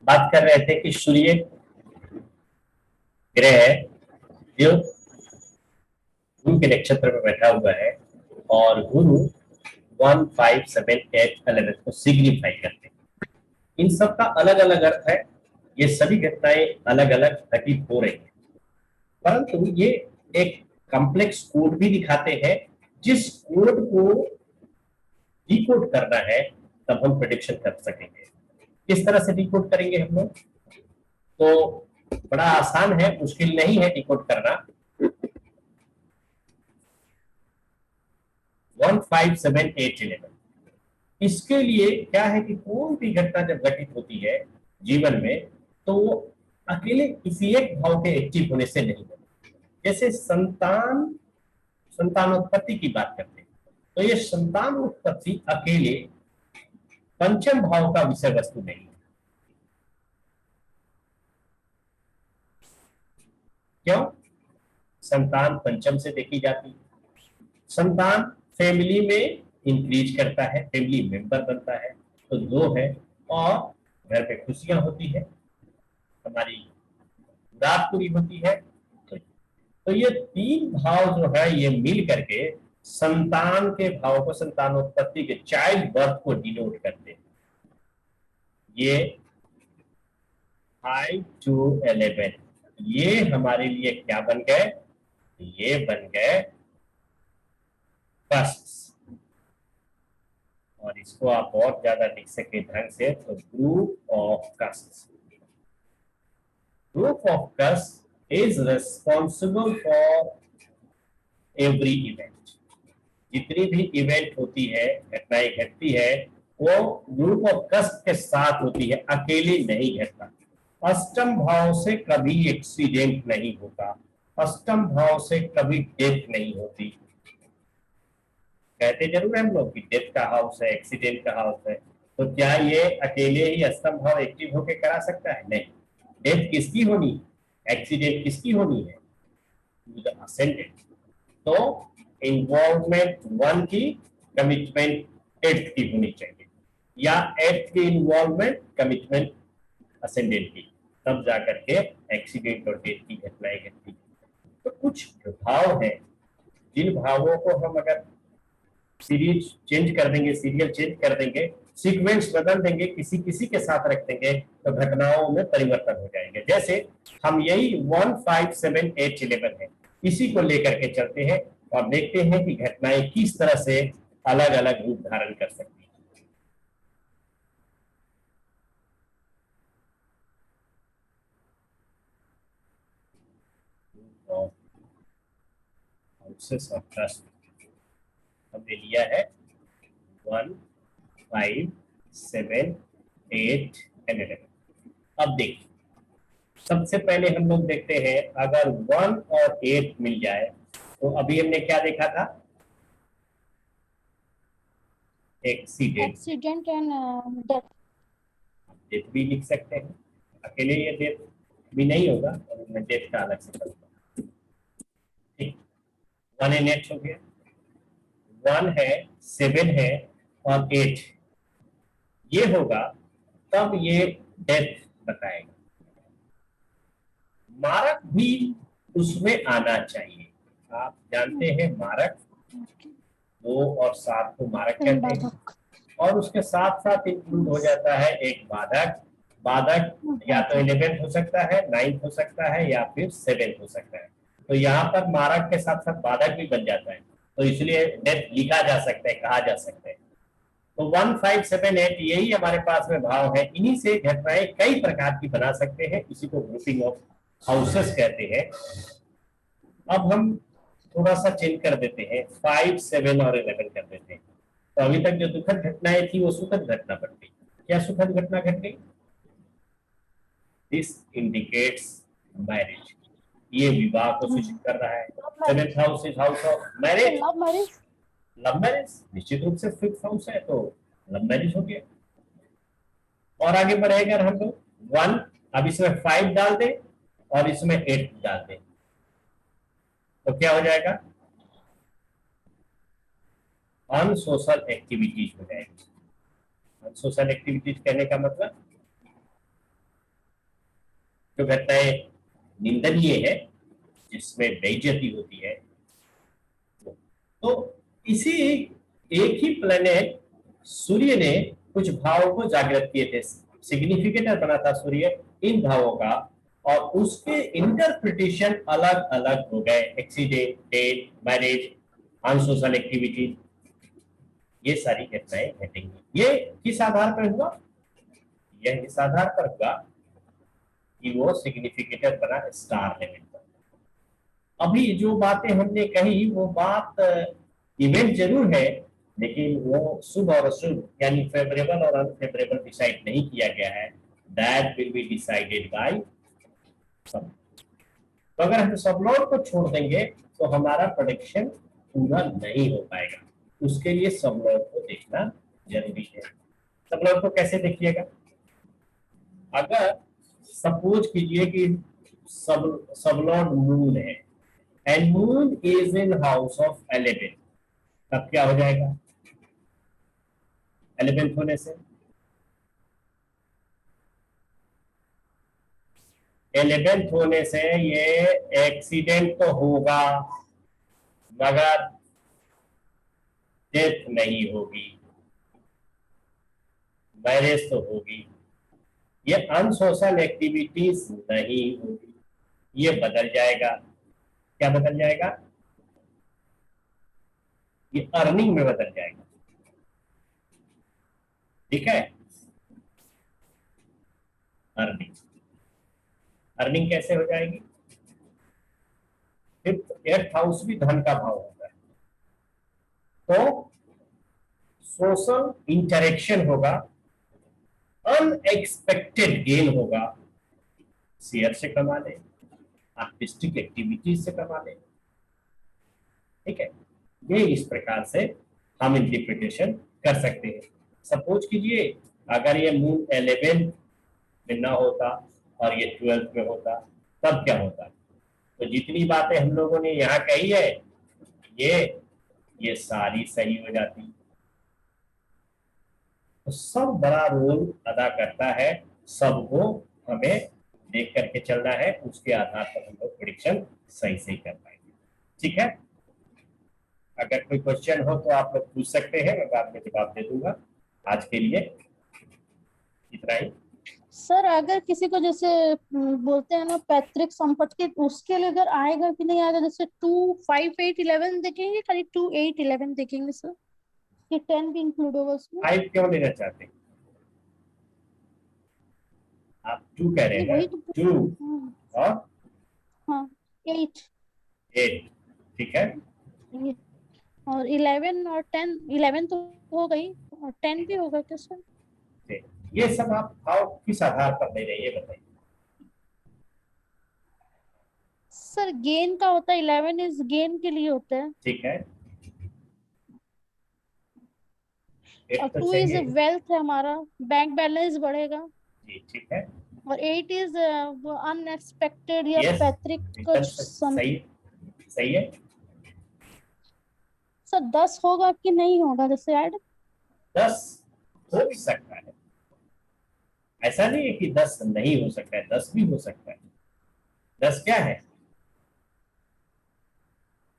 बात कर रहे थे कि सूर्य ग्रह जो गुरु के नक्षत्र में बैठा हुआ है और गुरु 1, 5, 7, 8, 11 को सिग्निफाई करते हैं। इन सब का अलग अलग अर्थ है। ये सभी घटनाएं अलग अलग घटित हो रही है, परंतु ये एक कॉम्प्लेक्स कोड भी दिखाते हैं। जिस कोड को डिकोड करना है तब हम प्रेडिक्शन कर सकेंगे। किस तरह से डिकोड करेंगे हम लोग? तो बड़ा आसान है, मुश्किल नहीं है डिकोड करना। 1, 5, 7, 8, 11 इसके लिए क्या है कि कोई भी घटना जब घटित होती है जीवन में तो वो अकेले किसी एक भाव के एक्टिव होने से नहीं होती। जैसे संतानोत्पत्ति की बात करते हैं तो ये संतानोत्पत्ति अकेले पंचम भाव का विषय वस्तु नहीं है। क्यों? संतान पंचम से देखी जाती है। संतान फैमिली में इंक्रीज करता है, फैमिली मेंबर बनता है तो दो है, और घर पे खुशियां होती है, हमारी रात पूरी होती है। तो ये तीन भाव जो है ये मिल करके संतान के भाव को, संतानोत्पत्ति के चाइल्ड बर्थ को डिनोट करते हैं। ये 5 to 11 ये हमारे लिए क्या बन गए? ये बन गए कस्ट्स। और इसको आप और ज्यादा लिख सके ढंग से तो group of casts. Group of cast is responsible for every event. जितनी भी इवेंट होती है, घटनाएं घटती है, वो ग्रुप ऑफ कस्ट के साथ होती है, अकेले नहीं घटता। अष्टम भाव से कभी एक्सीडेंट नहीं होता, अष्टम भाव से कभी डेथ नहीं होती। कहते जरूर हम लोग कि डेथ का हाउस है, एक्सीडेंट का हाउस है, तो क्या ये अकेले ही अष्टम भाव एक्टिव होकर करा सकता है? नहीं। डेथ किसकी होनी, एक्सीडेंट किसकी होनी है? असेंडेंट। तो इन्वॉल्वमेंट 1 की, कमिटमेंट 8 की होनी चाहिए, या 8 की इन्वॉल्वमेंट, कमिटमेंट असेंडेंट की, तब जाकर के एक्सीडेंट और डेथ की घटनाएं घटती। तो कुछ भाव है जिन भावों को हम अगर सीरीज चेंज कर देंगे, सीरियल चेंज कर देंगे, सीक्वेंस बदल देंगे, किसी किसी के साथ रख देंगे तो घटनाओं में परिवर्तन हो जाएंगे। जैसे हम यही 1, 5, 7, 8, 11 है, इसी को लेकर के चलते हैं और देखते हैं कि घटनाएं किस तरह से अलग अलग रूप धारण कर सकती है। हमने लिया है 1, 5, 7, 8 एंड 11। अब देखिए, सबसे पहले हम लोग देखते हैं अगर 1 और 8 मिल जाए तो अभी हमने क्या देखा था? Accident and death. डेथ भी लिख सकते हैं, अकेले ये डेथ भी नहीं होगा, मैं डेथ का अलग से करूंगा। ठीक, 1 एंड 8 हो गया। 1 है, 7 है और 8 ये होगा, तब ये डेथ बताएगा। मारक भी उसमें आना चाहिए। आप जानते हैं मारक 2 और 7 को मारक कहते हैं, और उसके साथ साथ इंक्लूड हो जाता है एक बाधक। बाधक या तो 11 हो सकता है, 9 हो सकता है, या फिर 7 हो सकता है। तो यहाँ पर मारक के साथ साथ बाधक भी बन जाता है, तो इसलिए डेथ लिखा जा सकता है, कहा जा सकता है। तो 1, 5, 7, 8 यही हमारे पास में भाव है। इन्हीं से घटनाएं कई प्रकार की बना सकते हैं, इसी को ग्रुपिंग ऑफ हाउसेस कहते हैं। अब हम थोड़ा सा चेंज कर देते हैं, 5, 7 और 11 कर देते हैं। तो अभी तक जो दुखद घटनाएं थी वो सुखद घटना बन गई। क्या सुखद घटना घट गई? This indicates marriage. ये विवाह को सूचित कर रहा है। 7th house is house of marriage. Love marriage निश्चित रूप से 5th हाउस है, तो लव मैरिज हो गया। और आगे बढ़ेगा हम लोग 1, अब इसमें 5 डाल दें और इसमें 8 डाल दें तो क्या हो जाएगा? अनसोशल एक्टिविटीज हो जाएगी। अनसोशल एक्टिविटीज कहने का मतलब जो घटनाएं निंदनीय है, जिसमें बेइज्जती होती है। तो इसी एक ही प्लेनेट सूर्य ने कुछ भावों को जागृत किए थे, सिग्निफिकेटर बना था सूर्य इन भावों का, और उसके इंटरप्रिटेशन अलग अलग हो गए। Accident, death, marriage, unsocial activities, ये सारी घटनाएं घटेंगी। ये किस आधार पर हुआ? यह इस आधार पर हुआ कि वो सिग्निफिकेटर बना स्टार लेवल पर। अभी जो बातें हमने कही वो बात इवेंट जरूर है, लेकिन वो शुभ और अशुभ यानी फेवरेबल और अनफेवरेबल डिसाइड नहीं किया गया है। That will be decided by सब। तो अगर हम सब लॉट को छोड़ देंगे तो हमारा प्रेडिक्शन पूरा नहीं हो पाएगा। उसके लिए सब लॉट को देखना जरूरी है। सब लॉट को कैसे देखिएगा? अगर सपोज कीजिए कि सब लॉर्ड मून है and moon is in house of 11, तब क्या हो जाएगा? 11th होने से 11th होने से ये एक्सीडेंट तो होगा मगर डेथ नहीं होगी, मैरिज तो होगी, ये अनसोशल एक्टिविटीज नहीं होगी, ये बदल जाएगा। क्या बदल जाएगा? ये अर्निंग में बदल जाएगा। ठीक है, अर्निंग, अर्निंग कैसे हो जाएगी? फिफ्थ, 8th हाउस भी धन का भाव होता है, तो सोशल इंटरेक्शन होगा, अनएक्सपेक्टेड गेन होगा, शेयर से कमा ले, आर्टिस्टिक एक्टिविटीज से कमा ले। ठीक है, ये इस प्रकार से हम इंटरप्रिटेशन कर सकते हैं। सपोज कीजिए अगर ये मून 11 में ना होता और ये 12 में होता, तब क्या होता? तो जितनी बातें हम लोगों ने यहाँ कही है ये सारी सही हो जाती। तो सब बड़ा रोल अदा करता है, सबको हमें देख करके चलना है, उसके आधार पर हम लोग प्रेडिक्शन सही सही कर पाएंगे। ठीक है, अगर कोई क्वेश्चन हो तो आप लोग पूछ सकते हैं, मैं बाद में जवाब दे दूंगा। आज के लिए इतना ही। सर अगर किसी को जैसे बोलते हैं ना पैतृक संपत्ति, उसके लिए अगर आएगा कि नहीं आएगा? जैसे 2, 5, 8, 11 देखेंगे, खाली 2, 8, 11 देखेंगे सर, कि 10 भी इंक्लूड होगा उसमें? 5 क्यों लेना चाहते हैं आप? 2 कह रहे हैं, वही तो 2 और हाँ 8 ठीक है, और 11 और 10, 11 तो हो गई और 10 भी होगा क्या सर? ये सब आप भाव किस आधार पर ले रहे हैं ये बताइए। सर गेन का होता है, 11 इज गेन के लिए होता है। ठीक है, और तो 2 इज चाहिए वेल्थ है हमारा, बैंक बैलेंस बढ़ेगा। जी। ठीक है, और 8 इज वो अनएक्सपेक्टेड या यस, पैतृक कुछ सही सही है। सर 10 होगा कि नहीं होगा जैसे ऐड? 10 हो भी सकता है, ऐसा नहीं है कि 10 नहीं हो सकता है, 10 भी हो सकता है। 10 क्या है?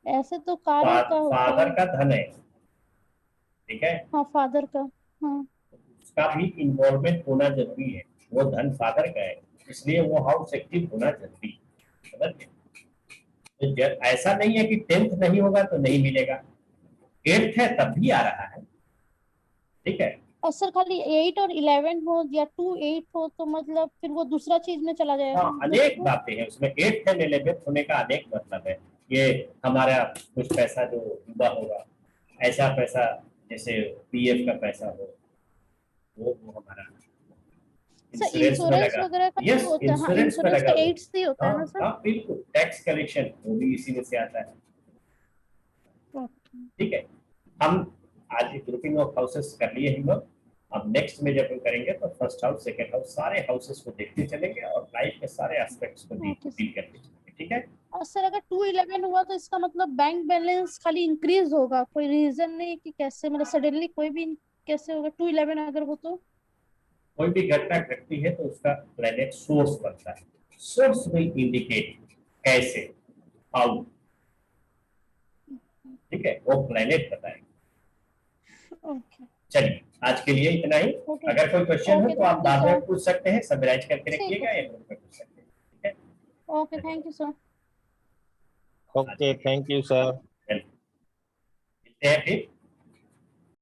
ऐसे तो कार्य का होता फादर है। का धन है। ठीक है, हाँ फादर का। हाँ उसका भी इन्वॉल्वमेंट होना जरूरी है, वो धन फादर का है, इसलिए वो हाउस एक्टिव होना जरूरी है। समझ गए? तो ऐसा नहीं है कि 10th नहीं होगा तो नहीं मिलेगा, 8th है तब भी आ रहा है। ठीक है, और सर खाली 8 और 11 हो या 2, 8 हो तो मतलब फिर वो दूसरा चीज में चला जाएगा हाँ मतलब अनेक वो? बातें हैं उसमें। 8th एंड 11th होने का अनेक मतलब है। ये हमारा कुछ पैसा जो डूबा होगा, ऐसा पैसा जैसे पीएफ का पैसा हो, वो हमारा सर इंश्योरेंस में इंश्योरेंस लगा। वगैरह का यस, जो होता है, हाँ इंश्योरेंस में इंश्योरेंस लगा का हुआ। 8 से ही होता हाँ है ना सर? हाँ बिल्कुल, टैक्स कलेक्शन वो भी इसी में से आता है। ठीक है, हम आज ग्रुपिंग ऑफ हाउसेस कर लिए हम लोग। अब नेक्स्ट में जब हम करेंगे तो फर्स्ट हाउस, सेकंड हाउस, सारे हाउसेस को देखते चलेंगे और लाइफ के सारे एस्पेक्ट्स को डील ओके। करते चलेंगे। ठीक है, और सर अगर 2, 11 हुआ तो इसका मतलब बैंक बैलेंस खाली इंक्रीज होगा, कोई रीजन नहीं कि कैसे, मतलब सडनली कोई भी कैसे होगा 2, 11 अगर हो तो? कोई भी घटना घटती है तो उसका प्लेनेट सोर्स बनता है। सोर्स विल इंडिकेट, कैसे, हाउ, ठीक है, वो प्लेनेट बताएंगे। ओके चलिए आज के लिए इतना ही। ओके अगर कोई क्वेश्चन हो ओके, तो आप थैंक यू बाद में सर। पूछ सकते हैं, समराइज करके ठीक है रखिएगा या सर। नोट पे पूछ सकते हैं, ठीक है। Okay, thank you sir. Okay, thank you sir. मिलते हैं फिर।